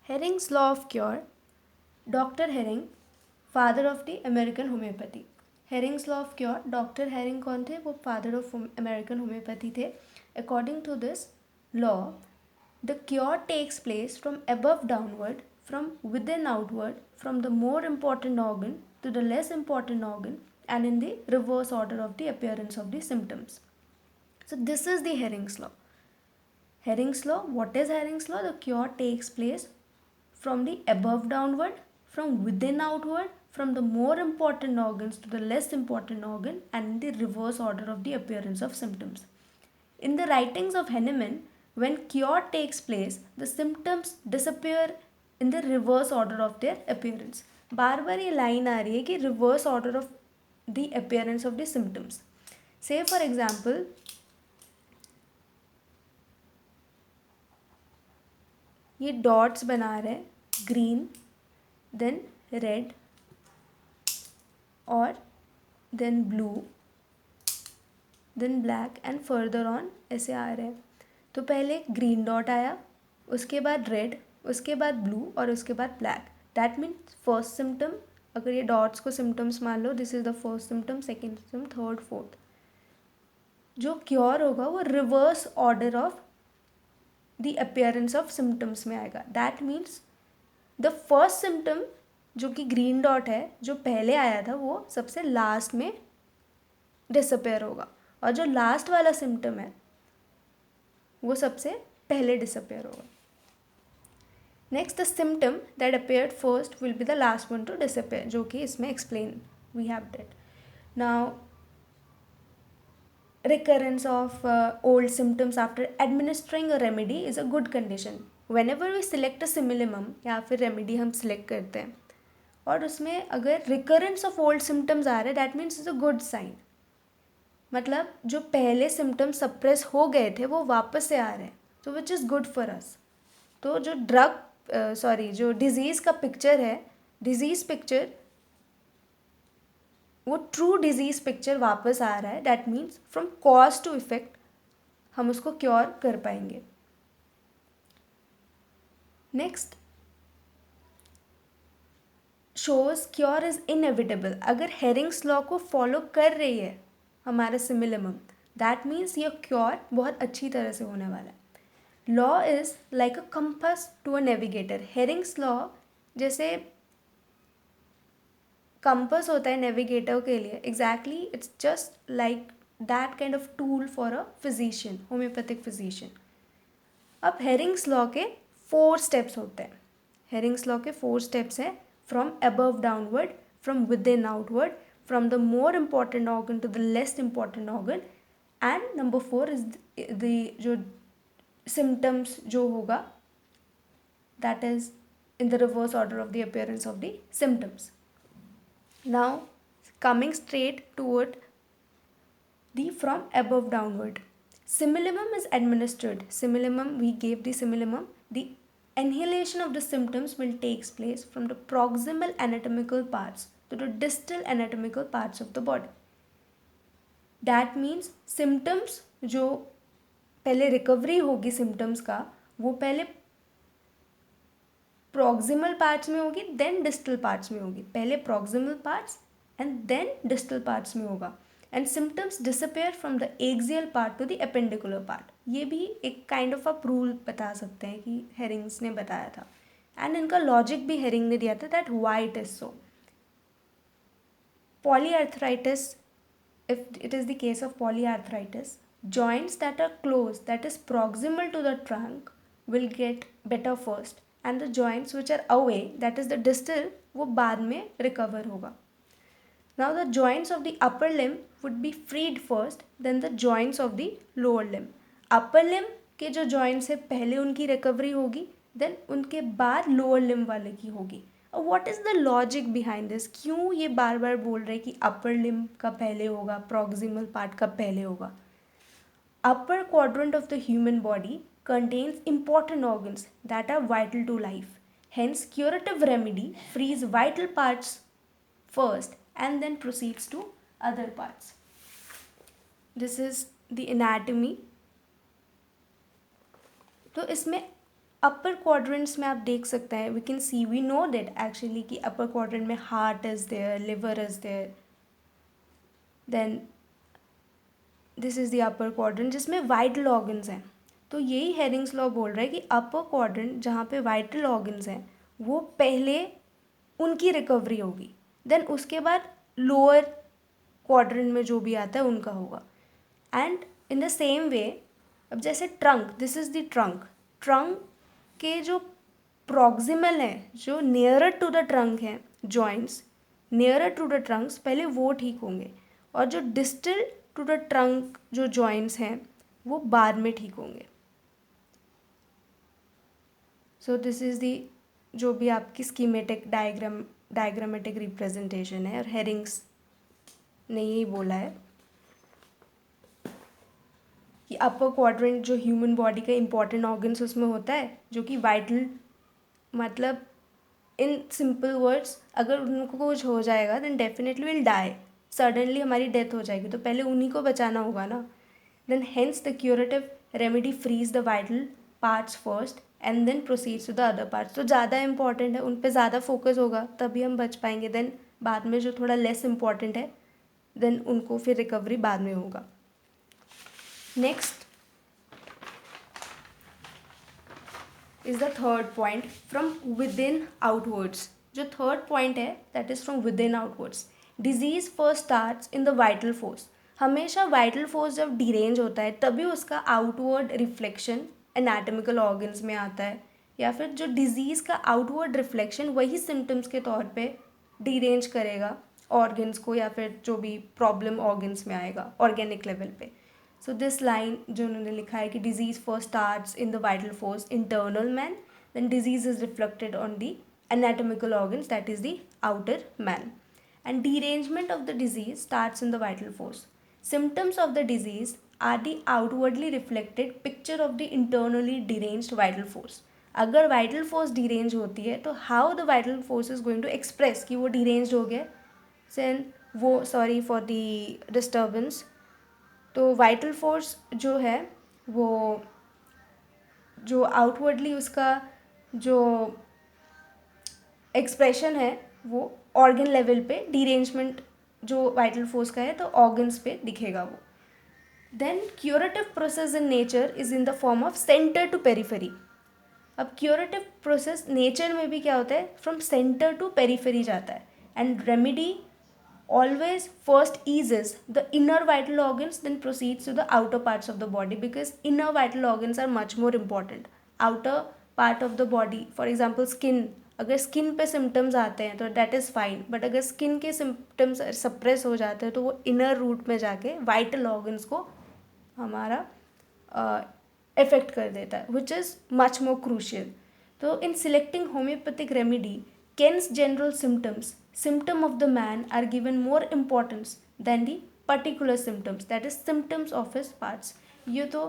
Herring's law of cure. Dr. Herring, father of the American homeopathy. Hering's law of cure. Doctor Hering कौन थे? वो father of American homeopathy थे. According to this law, the cure takes place from above downward, from within outward, from the more important organ to the less important organ, and in the reverse order of the appearance of the symptoms. So this is the Herring's law. Herring's law, what is Herring's law? The cure takes place from the above downward, from within outward, from the more important organs to the less important organ, and in the reverse order of the appearance of symptoms. In the writings of Henneman, when cure takes place, the symptoms disappear in the reverse order of their appearance. बार बार ये line आ रही है कि reverse order of the appearance of the symptoms. Say for example, ये dots बना रहे हैं green, then red और then blue, then black and further on ऐसे आ रहे हैं. तो पहले ग्रीन डॉट आया, उसके बाद रेड, उसके बाद ब्लू और उसके बाद black. That means first symptom, अगर ये डॉट्स को सिम्टम्स मान लो, this is the first symptom, second symptom, third, fourth. जो क्योर होगा वो reverse order of the appearance of symptoms में आएगा. That means the first symptom जो कि ग्रीन डॉट है, जो पहले आया था, वो सबसे लास्ट में डिसअपेयर होगा, और जो लास्ट वाला सिम्टम है वो सबसे पहले डिसअपेयर होगा. Next, the symptom that appeared first will be the last one to disappear, जो कि इसमें explain we have did. Now, recurrence of old symptoms after administering a remedy is a good condition. Whenever we select a similimum या फिर remedy हम select करते हैं और उसमें अगर recurrence of old symptoms आ रहे, that means it's a good sign. मतलब जो पहले symptoms suppress हो गए थे वो वापस से आ रहे हैं, तो which is good for us. तो जो जो disease का picture है, disease picture, वो ट्रू डिजीज़ पिक्चर वापस आ रहा है. That means from cause to effect हम उसको क्योर कर पाएंगे. Next, shows cure is inevitable. अगर हेरिंग्स लॉ को फॉलो कर रही है हमारा सिमिलिमम, दैट मीन्स ये क्योर बहुत अच्छी तरह से होने वाला है. Law is like a compass to a navigator. Hering's law जैसे कंपास होता है नेविगेटर के लिए, exactly it's just like that kind of tool for a physician, homeopathic physician. अब हेरिंग्स लॉ के 4 स्टेप्स होते हैं. हेरिंग्स लॉ के 4 स्टेप्स हैं. From above downward, from within outward, from the more important organ to the less important organ, and number 4 is the जो symptoms जो होगा, that is in the reverse order of the appearance of the symptoms. Now, coming straight toward the from above downward. Similimum is administered. Similimum, we gave the similimum. The annihilation of the symptoms will take place from the proximal anatomical parts to the distal anatomical parts of the body. That means symptoms जो पहले recovery होगी symptoms का, वो पहले proximal parts में होगी, then distal parts में होगी. पहले proximal parts and then distal parts में होगा. And symptoms disappear from the axial part to the appendicular part. ये भी एक काइंड ऑफ अ रूल बता सकते हैं कि हेरिंग्स ने बताया था, एंड इनका लॉजिक भी हेरिंग ने दिया था, that why it is so. Polyarthritis, if it is the case of polyarthritis, joints that are close, that is proximal to the trunk, will get better first, and the joints which are away, that is the distal, वो बाद में recover होगा. Now the joints of the upper limb would be freed first, then the joints of the lower limb. upper limb के जो joints है पहले उनकी recovery होगी, then उनके बाद lower limb वाले की होगी. What is the logic behind this? क्यों ये बार बार बोल रहे कि अपर लिम्ब का पहले होगा, प्रॉक्सिमल पार्ट का पहले होगा? Upper quadrant of the human body contains important organs that are vital to life. Hence, curative remedy frees vital parts first and then proceeds to other parts. This is the anatomy. तो इसमें अपर quadrants में आप देख सकते हैं, we can see, we know that actually कि upper quadrant में heart is there, liver is there, then this is the upper quadrant जिसमें वाइटल ऑर्गन्स हैं. तो यही हेरिंग्स लॉ बोल रहा है कि अपर क्वाड्रेंट जहाँ पे वाइटल ऑर्गन्स हैं वो पहले उनकी रिकवरी होगी, देन उसके बाद लोअर क्वाड्रेंट में जो भी आता है उनका होगा. And in the same way, अब जैसे trunk, this is the trunk, trunk के जो प्रॉक्सिमल हैं, जो नियरर टू द ट्रंक हैं joints, nearer to the trunks, पहले वो ठीक होंगे, और जो डिस्टल टू द ट्रंक जो जॉइंट्स हैं वो बाद में ठीक होंगे. सो दिस इज़ दी जो भी आपकी स्कीमेटिक डायग्रामेटिक रिप्रेजेंटेशन है, और हेरिंग्स ने यही बोला है कि अपर क्वाड्रेंट जो ह्यूमन बॉडी का इंपॉर्टेंट ऑर्गन्स उसमें होता है, जो कि वाइटल, मतलब इन सिंपल वर्ड्स, अगर उनको कुछ हो जाएगा then definitely will die, suddenly हमारी डेथ हो जाएगी, तो पहले उन्हीं को बचाना होगा ना. Then hence the curative remedy frees the vital parts first and then proceeds to the other parts. तो ज़्यादा इंपॉर्टेंट है, उन पर ज़्यादा फोकस होगा तभी हम बच पाएंगे. देन बाद में जो थोड़ा लेस इंपॉर्टेंट है, देन उनको फिर रिकवरी बाद में होगा. Next is the third point, from with in outwards. जो थर्ड पॉइंट है that is from with in outwards. Disease first starts in the vital force. हमेशा वाइटल फोर्स जब डिरेंज होता है तभी उसका आउटवर्ड रिफ्लेक्शन एनाटॉमिकल ऑर्गन्स में आता है, या फिर जो डिजीज़ का आउटवर्ड रिफ्लेक्शन वही सिम्टम्स के तौर पे डिरेंज करेगा ऑर्गन्स को, या फिर जो भी प्रॉब्लम ऑर्गन्स में आएगा ऑर्गेनिक लेवल पे. सो दिस लाइन जो उन्होंने लिखा है कि disease first starts in the vital force internal man, then disease is reflected on the anatomical organs, that is the outer man. And derangement of the disease starts in the vital force. Symptoms of the disease are the outwardly reflected picture of the internally deranged vital force. अगर vital force deranged होती है तो how the vital force is going to express कि वो deranged हो गया, then वो, sorry for the disturbance, तो वाइटल फोर्स जो है वो जो आउटवर्डली उसका जो एक्सप्रेशन है वो ऑर्गन लेवल पे डिरेंजमेंट जो वाइटल फोर्स का है तो ऑर्गन्स पे दिखेगा वो. Then curative process in nature is in the form of centre to periphery. अब क्यूरेटिव प्रोसेस नेचर में भी क्या होता है, फ्रॉम सेंटर टू पेरिफेरी जाता है. And remedy always first eases the inner vital organs, then proceeds to the outer parts of the body, because inner vital organs are much more important. outer part of the body, for example skin, अगर skin पे symptoms आते हैं तो that is fine, but अगर skin के symptoms suppress हो जाते हैं तो वो इनर रूट में जाके वाइटल ऑर्गन्स को हमारा इफेक्ट कर देता है, which is much more crucial. तो in selecting homeopathic remedy, Ken's general symptom of the man are given more importance than the particular symptoms, that is symptoms of his parts. ये तो